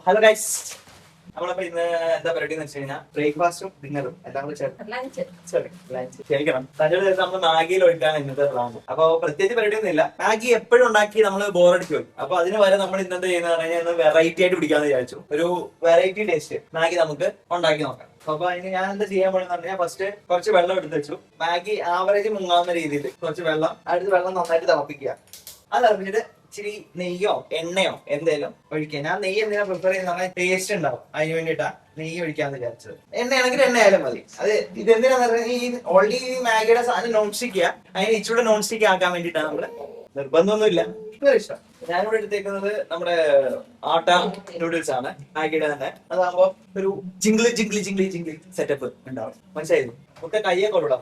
Hello guys, നമ്മളപ്പോ ഇന്ന് എന്താ പരിപാടി എന്ന് വെച്ച് കഴിഞ്ഞാൽ ബ്രേക്ക്ഫാസ്റ്റും ഡിന്നറും എല്ലാം കൂടെ ക്ഷമിക്കണം. തലേ നമ്മൾ മാഗിയിൽ ഒഴിക്കാണ് ഇന്നത്തെ പ്ലാൻ. അപ്പൊ പ്രത്യേകിച്ച് പരിപാടി ഒന്നുമില്ല. മാഗി എപ്പോഴും ഉണ്ടാക്കി നമ്മൾ ബോറടിച്ചു പോയി. അപ്പൊ അതിന് വരെ നമ്മൾ ഇന്നത്തെ ചെയ്യുന്ന പറഞ്ഞാൽ വെറൈറ്റി ആയിട്ട് പിടിക്കാന്ന് വിചാരിച്ചു. ഒരു വെറൈറ്റി ടേസ്റ്റ് മാഗി നമുക്ക് ഉണ്ടാക്കി നോക്കാം. അപ്പൊ അതിന് ഞാൻ എന്താ ചെയ്യാൻ പോണെന്ന് പറഞ്ഞാൽ ഫസ്റ്റ് കുറച്ച് വെള്ളം എടുത്ത് വെച്ചു. മാഗി ആവറേജ് മുങ്ങാവുന്ന രീതിയിൽ കുറച്ച് വെള്ളം, അടുത്ത് വെള്ളം നന്നായിട്ട് തിളപ്പിക്കുക. അത് തിളപ്പിച്ചിട്ട് ഇച്ചിരി നെയ്യോ എണ്ണയോ എന്തേലും ഒഴിക്കുക. ഞാൻ നെയ്യ് എന്തിനാ പ്രിഫർ ചെയ്യുന്ന ടേസ്റ്റ് ഉണ്ടാവും, അതിന് വേണ്ടിയിട്ടാ നെയ്യ് ഒഴിക്കാന്ന് വിചാരിച്ചത്. എണ്ണയാണെങ്കിൽ എണ്ണ ആയാലും മതി. അത് ഇതെന്തിനാന്ന് പറഞ്ഞാൽ ഈ ഓൾറെഡി മാഗിയുടെ സാധനം നോൺ സ്റ്റിക്ക് അതിന് ഇച്ചിരി നോൺ സ്റ്റിക്ക് ആക്കാൻ വേണ്ടിയിട്ടാണ് നമ്മള്. നിർബന്ധമൊന്നുമില്ല, ഇഷ്ടം. ഞാനിവിടെ എടുത്തേക്കുന്നത് നമ്മുടെ ആട്ട നൂഡിൽസ് ആണ്, മാഗിയുടെ തന്നെ. അതാകുമ്പോ ഒരു ജിംഗ്ലി ജിംഗ്ലി ജിംഗ്ലി ജിംഗ്ലി സെറ്റപ്പ് ഉണ്ടാവും. മനസ്സിലായിരുന്നു? കയ്യെ കൊള്ളൂടാ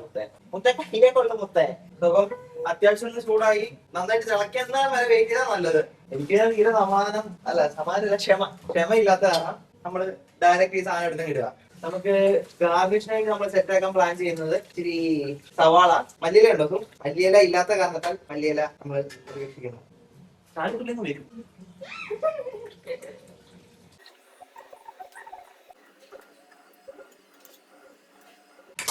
കയ്യെ കൊള്ളും അപ്പം അത്യാവശ്യം ഒന്ന് ചൂടായി നന്നായിട്ട് തിളയ്ക്കുന്ന വരെ വെയിറ്റ് ചെയ്താൽ നല്ലത്. എനിക്ക് തീരെ സമാധാനമില്ല, ക്ഷമ ഇല്ലാത്ത കാരണം നമ്മള് ഡയറക്റ്റ് ഈ സാധനം എടുത്ത് ഇടുക. നമുക്ക് ഗാർണിഷിനായിട്ട് നമ്മൾ സെറ്റ് ആക്കാൻ പ്ലാൻ ചെയ്യുന്നത് ഇച്ചിരി സവാള, മല്ലിയില ഉണ്ടോ? മല്ലിയില ഇല്ലാത്ത കാരണത്താൽ മല്ലിയില നമ്മൾ ഉപേക്ഷിക്കുന്നു. വരും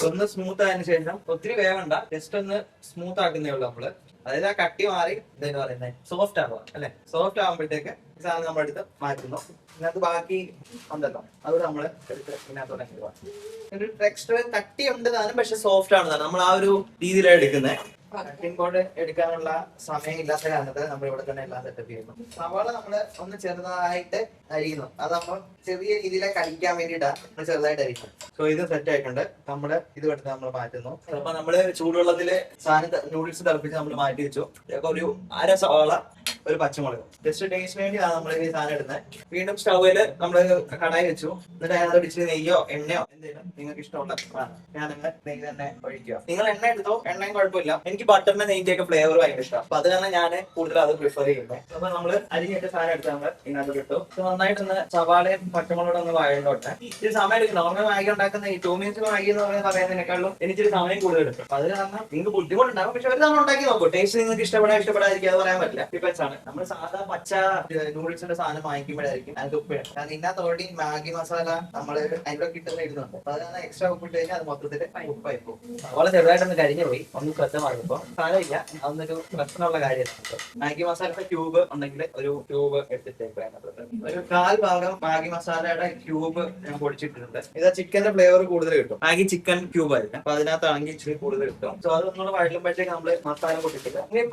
ഒന്ന് സ്മൂത്ത് ആയതിനു ശേഷം, ഒത്തിരി വേവണ്ട, ജസ്റ്റ് ഒന്ന് സ്മൂത്ത് ആക്കുന്നേ ഉള്ളൂ നമ്മള്. അതായത് ആ കട്ടി മാറി എന്താ പറയുന്നത്, സോഫ്റ്റ് ആവുക അല്ലെ. സോഫ്റ്റ് ആകുമ്പോഴത്തേക്ക് ഈ സാധനം നമ്മളെടുത്ത് മാറ്റുന്നു. ഇതിനകത്ത് ബാക്കി ഉണ്ടല്ലോ, അതുകൂടെ നമ്മള് എടുത്ത് ഇതിനകത്തോടെ ഇടുക. ഒരു ടെക്സ്ചർ കട്ടി ഉണ്ട് താനും, പക്ഷെ സോഫ്റ്റ് ആണ്. നമ്മൾ ആ ഒരു രീതിയിലാണ് എടുക്കുന്നത്. കട്ടിംഗ് ബോർഡ് എടുക്കാനുള്ള സമയം ഇല്ലാത്ത കാരണത്ത് നമ്മൾ ഇവിടെ തന്നെ എല്ലാം സെറ്റപ്പ് ചെയ്യുന്നു. സവാള നമ്മള് ഒന്ന് ചെറുതായിട്ട് അരിയുന്നു. അത് നമ്മൾ ചെറിയ രീതിയിലെ കഴിക്കാൻ വേണ്ടിയിട്ടാണ് ചെറുതായിട്ട് അരിയുന്നത്. സോ ഇത് സെറ്റ് ആയിട്ടുണ്ട്. നമ്മള് ഇത് എടുത്ത് നമ്മൾ മാറ്റുന്നു. അപ്പൊ നമ്മള് ചൂടുവെള്ളത്തില് സാധനം നൂഡിൽസ് തിളപ്പിച്ച് നമ്മൾ മാറ്റി വെച്ചു. ഒരു അര സവാള, ഒരു പച്ചമുളക്, ജസ്റ്റ് ടേസ്റ്റിന് വേണ്ടിയാണ് നമ്മൾ ഈ സാധനം ഇടുന്നത്. വീണ്ടും സ്റ്റൗവില് നമ്മള് കടായി വെച്ചു. എന്നിട്ട് അതിനകത്ത് ഇച്ചിരി നെയ്യോ എണ്ണയോ എന്തെങ്കിലും നിങ്ങൾക്ക് ഇഷ്ടമുള്ള ഞാനങ്ങ് നെയ്യ് തന്നെ ഒഴിക്കുക. നിങ്ങൾ എണ്ണ എടുത്തോ, എണ്ണയും കുഴപ്പമില്ല. എനിക്ക് ബട്ടറിന്റെ നെയ്യിന്റെ ഒക്കെ ഫ്ലേവർ ഭയങ്കര ഇഷ്ടം. അപ്പൊ അത് കാരണം ഞാൻ കൂടുതൽ അത് പ്രിഫർ ചെയ്യുന്നത്. അപ്പൊ നമ്മള് അരിഞ്ഞിട്ട് സാധനം എടുത്ത് നമ്മൾ ഇതിനകത്ത് കിട്ടും. നന്നായിട്ടൊന്ന് സവാളയും പച്ചമുളകും ഒന്ന് വഴണ്ടോട്ടെ. ഇച്ചിരി സമയം എടുക്കും. നോർമൽ മാഗി ഉണ്ടാക്കുന്ന ഈ 2 minutes മാഗി എന്ന് പറയുന്നതിനേക്കാളും എനിക്കൊരു സമയം കൂടുതൽ എടുക്കും. അപ്പൊ അത് കാരണം നിങ്ങൾക്ക് ബുദ്ധിമുട്ടുണ്ടാകും. പക്ഷെ ഒരു തവണ ഉണ്ടാക്കി നോക്കൂ. ടേസ്റ്റ് നിങ്ങൾക്ക് ഇഷ്ടപ്പെടാതിരിക്കും, അത് പറയാൻ പറ്റില്ല. ഡിപ്പെൻസ് ആണ്. നമ്മൾ സാധാ പച്ച നൂഡിൽസിന്റെ സാധനം വാങ്ങിക്കുമ്പോഴായിരിക്കും അതിന്റെ ഉപ്പ് ഇടും. കാരണം ഇതിനകത്ത് ഓൾറെഡി മാഗി മസാല നമ്മള് അതിന്റെ കിട്ടുന്ന ഇടുന്നുണ്ട്. അപ്പൊ അതിനാണ് എക്സ്ട്രാ ഉപ്പ് ഇട്ട് കഴിഞ്ഞാൽ അത് മൊത്തത്തിൽ ഉപ്പായി പോകും. അതുപോലെ ചെറുതായിട്ടൊന്ന് കരിഞ്ഞു പോയി, ഒന്ന് ശ്രദ്ധമാകുമ്പോ സാധനമില്ല, അതൊന്നൊരു പ്രശ്നമുള്ള കാര്യമാണ്. മാഗി മസാലയുടെ ക്യൂബ് ഉണ്ടെങ്കിൽ ഒരു ക്യൂബ് എടുത്തിട്ടേക്ക്. ഒരു 1/4 ഭാഗം മാഗി മസാലയുടെ ക്യൂബ് ഞാൻ പൊടിച്ചിട്ടുണ്ട്. ഇത് ചിക്കന്റെ ഫ്ലേവർ കൂടുതൽ കിട്ടും. മാഗി ചിക്കൻ ക്യൂബ് ആയിരിക്കും. അപ്പൊ അതിനകത്താണെങ്കിൽ ഇച്ചിരി കൂടുതൽ കിട്ടും. സോ അത് നമ്മൾ വഴലുമ്പോഴത്തേക്ക് നമ്മള് മസാല പൊട്ടിച്ചില്ല. ഇനി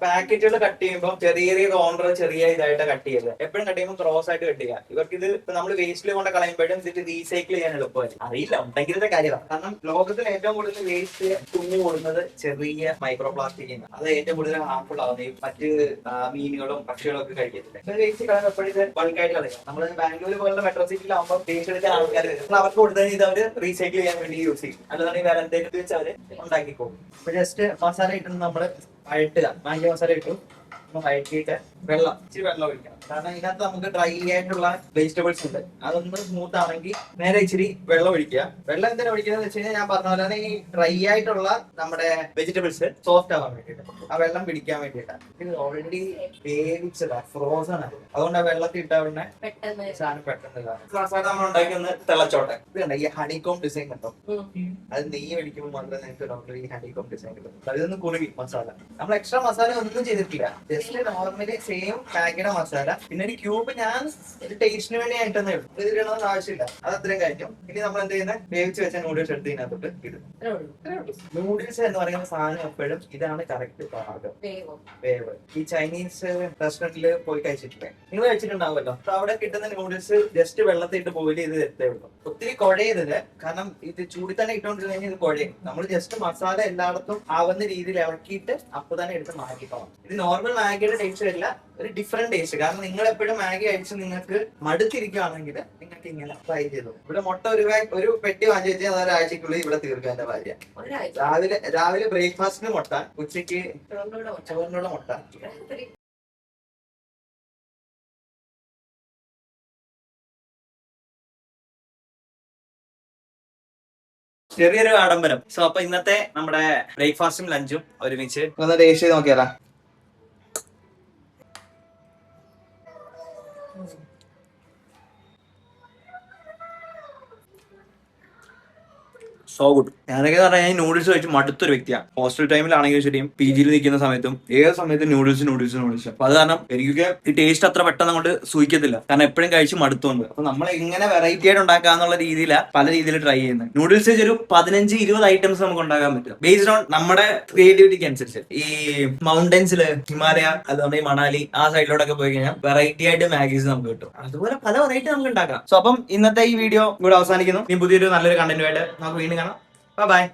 പാക്കറ്റുകൾ കട്ട് ചെയ്യുമ്പോൾ ചെറിയ കോർണർ ചെറിയ ഇതായിട്ട് കട്ട് ചെയ്യരുത്. എപ്പോഴും കട്ട് ചെയ്യുമ്പോൾ ക്രോസ് ആയിട്ട് കട്ട് ചെയ്യുക. ഇവർക്ക് ഇത് നമ്മൾ വേസ്റ്റിൽ കൊണ്ട് കളയുമ്പോഴും ഇത് റീസൈക്കിൾ ചെയ്യാൻ എളുപ്പമായിരിക്കും. അറിയില്ല, ഉണ്ടെങ്കിലത്തെ കാര്യമാണ്. കാരണം ലോകത്തിൽ ഏറ്റവും കൂടുതൽ വേസ്റ്റ് കുഞ്ഞു കൂടുന്നത് ചെറിയ മൈക്രോ പ്ലാസ്റ്റിക്കിന്. അത് ഏറ്റവും കൂടുതൽ ഹാർംഫുൾ ആവുന്നത് മറ്റ് മീനുകളും പക്ഷികളും ഒക്കെ കഴിക്കത്തില്ല. വേസ്റ്റ് കളയാൻ എപ്പോഴും ബൾക്കായിട്ട് കളയാം. നമ്മൾ ബാംഗ്ലൂർ പോലുള്ള മെട്രോ സിറ്റിയിലാവുമ്പോൾ വേസ്റ്റ് എടുക്കാൻ ആൾക്കാർ വരും. അവർക്ക് കൊടുത്താൽ ഇത് അവർ റീസൈക്കിൾ ചെയ്യാൻ വേണ്ടി യൂസ് ചെയ്യും. അല്ലാതെ വേറെ എന്തെങ്കിലും വെച്ച് അവര് ഉണ്ടാക്കിക്കോളും. അപ്പൊ ജസ്റ്റ് മസാല ഇട്ടുന്ന നമ്മള് വഴറ്റുക. മാഗി മസാല ഇട്ടു വഴറ്റിയിട്ട് ഇച്ചിരി വെള്ളം ഒഴിക്കണം. കാരണം ഇതിനകത്ത് നമുക്ക് ഡ്രൈ ആയിട്ടുള്ള വെജിറ്റബിൾസ് ഉണ്ട്. അതൊന്ന് സ്മൂത്ത് ആണെങ്കിൽ നേരെ ഇച്ചിരി വെള്ളം ഒഴിക്കുക. വെള്ളം എന്തിനാ ഒഴിക്കുന്നത് വെച്ച് കഴിഞ്ഞാൽ ഞാൻ പറഞ്ഞ പോലെ ഈ ഡ്രൈ ആയിട്ടുള്ള നമ്മുടെ വെജിറ്റബിൾസ് സോഫ്റ്റ് ആവാൻ വേണ്ടിയിട്ട്, ആ വെള്ളം പിടിക്കാൻ വേണ്ടിയിട്ടാണ്. ഇത് ഓൾറെഡി വേവിച്ചതാ, ഫ്രോസൺ ആണ്. അതുകൊണ്ട് ആ വെള്ളത്തിൽ ഇട്ട ഉടനെ സാധനം പെട്ടെന്ന് മസാല നമ്മൾ ഉണ്ടാക്കി ഒന്ന് തിളച്ചോട്ടെ. ഇത് കണ്ട ഈ ഹണികോം ഡിസൈൻ കണ്ടോ? അത് നെയ്യ് ഒഴിക്കുമ്പോൾ മാത്രമേ നിങ്ങൾക്ക് ഈ ഹണികോം ഡിസൈൻ കിട്ടും. അതൊന്ന് കുറുകി മസാല. നമ്മൾ എക്സ്ട്രാ മസാല ഒന്നും ചെയ്തിട്ടില്ല. ജസ്റ്റ് നോർമലി സെയിം പാക്കിയുടെ മസാല. പിന്നെ ഒരു ക്യൂബ് ഞാൻ ഒരു ടേസ്റ്റിന് വേണ്ടി ആയിട്ടേ ഉള്ളൂ. ഇത് ഇടണമെന്ന് ആവശ്യമില്ല. അത് അത്രയും കഴിക്കും. ഇനി നമ്മൾ എന്ത് ചെയ്യുന്നത്, വേവിച്ച് വെച്ച നൂഡിൽസ് എടുത്ത് ഇതിനകത്തോട്ട് ഇടും. നൂഡിൽസ് എന്ന് പറയുന്ന സാധനം എപ്പോഴും ഇതാണ് കറക്റ്റ് പാകം, വേവ്. ഈ ചൈനീസ് റെസ്റ്റോറന്റിൽ പോയി കഴിച്ചിട്ടില്ലേ, നിങ്ങൾ കഴിച്ചിട്ടുണ്ടാവുമല്ലോ. അപ്പൊ അവിടെ കിട്ടുന്ന നൂഡിൽസ് ജസ്റ്റ് വെള്ളത്തിൽ ഇട്ട് ബോയിൽ ചെയ്ത് എത്തേ ഉള്ളൂ. ഒത്തിരി കുഴയരുത്. കാരണം ഇത് ചൂടി തന്നെ ഇട്ടുകൊണ്ടിരുന്ന കഴിഞ്ഞാൽ ഇത് കുഴയും. നമ്മൾ ജസ്റ്റ് മസാല എല്ലായിടത്തും ആവുന്ന രീതിയിൽ ഇറക്കിയിട്ട് അപ്പൊ തന്നെ എടുത്ത് മാറ്റിക്കോണം. ഇത് നോർമൽ മാഗിയുടെ ടേസ്റ്റ് വരില്ല, ഒരു ഡിഫറെന്റ് ടേസ്റ്റ്. കാരണം നിങ്ങൾ എപ്പോഴും മാഗി കഴിച്ച് നിങ്ങൾക്ക് മടുത്തിരിക്കുകയാണെങ്കിൽ നിങ്ങൾക്ക് ഇങ്ങനെ ട്രൈ ചെയ്തു. ഇവിടെ മുട്ട ഒരു പെട്ടി വാങ്ങി വെച്ചാൽ അത് ഒരാഴ്ചക്കുള്ളിൽ ഇവിടെ തീർക്കുക. എന്റെ ഭാര്യ രാവിലെ ബ്രേക്ക്ഫാസ്റ്റിന് മുട്ട, ഉച്ചയ്ക്ക് ചോറിനുള്ള മുട്ട. ചെറിയൊരു ആഡംബരം. സോ അപ്പൊ ഇന്നത്തെ നമ്മുടെ ബ്രേക്ക്ഫാസ്റ്റും ലഞ്ചും ഒരുമിച്ച് ഒന്ന് ടേസ്റ്റ് ചെയ്ത് നോക്കിയാലോ. So good. ഞാനൊക്കെ പറഞ്ഞാൽ നൂഡിൽസ് കഴിച്ച് മടുത്തൊരു വ്യക്തിയാണ്. ഹോസ്റ്റൽ ടൈമിലാണെങ്കിലും ശരിയും പി ജിയിൽ നിൽക്കുന്ന സമയത്തും ഏത് സമയത്തും നൂഡിൽസ്. അപ്പൊ അത് കാരണം എനിക്കൊക്കെ ഈ ടേസ്റ്റ് അത്ര പെട്ടെന്ന് അങ്ങോട്ട് സൂഹിക്കത്തില്ല, കാരണം എപ്പോഴും കഴിച്ച് മടുത്തോണ്ട്. അപ്പൊ നമ്മൾ എങ്ങനെ വെറൈറ്റി ആയിട്ട് ഉണ്ടാക്കാന്നുള്ള രീതിയിലാണ് പല രീതിയിൽ ട്രൈ ചെയ്യുന്നത്. നൂഡിൽസ് ഒരു 15-20 ഐറ്റംസ് നമുക്ക് ഉണ്ടാക്കാൻ പറ്റും ബേസ്ഡ് ഓൺ നമ്മുടെ ക്രിയേറ്റിവിറ്റിക്ക് അനുസരിച്ച്. ഈ മൗണ്ടൻസില് ഹിമാലയ അതുകൊണ്ട് ഈ മണാലി ആ സൈഡിലോട്ടൊക്കെ പോയി കഴിഞ്ഞാൽ വെറൈറ്റി ആയിട്ട് മാഗീസ് നമുക്ക് കിട്ടും. അതുപോലെ പല വെറൈറ്റി നമുക്ക് ഉണ്ടാക്കാം. സോ അപ്പം ഇന്നത്തെ ഈ വീഡിയോ ഇവിടെ അവസാനിക്കുന്നു. ഇനി പുതിയൊരു നല്ലൊരു കണ്ടന്റുമായിട്ട് നമുക്ക് വീണ്ടും കാണാം. ബൈ.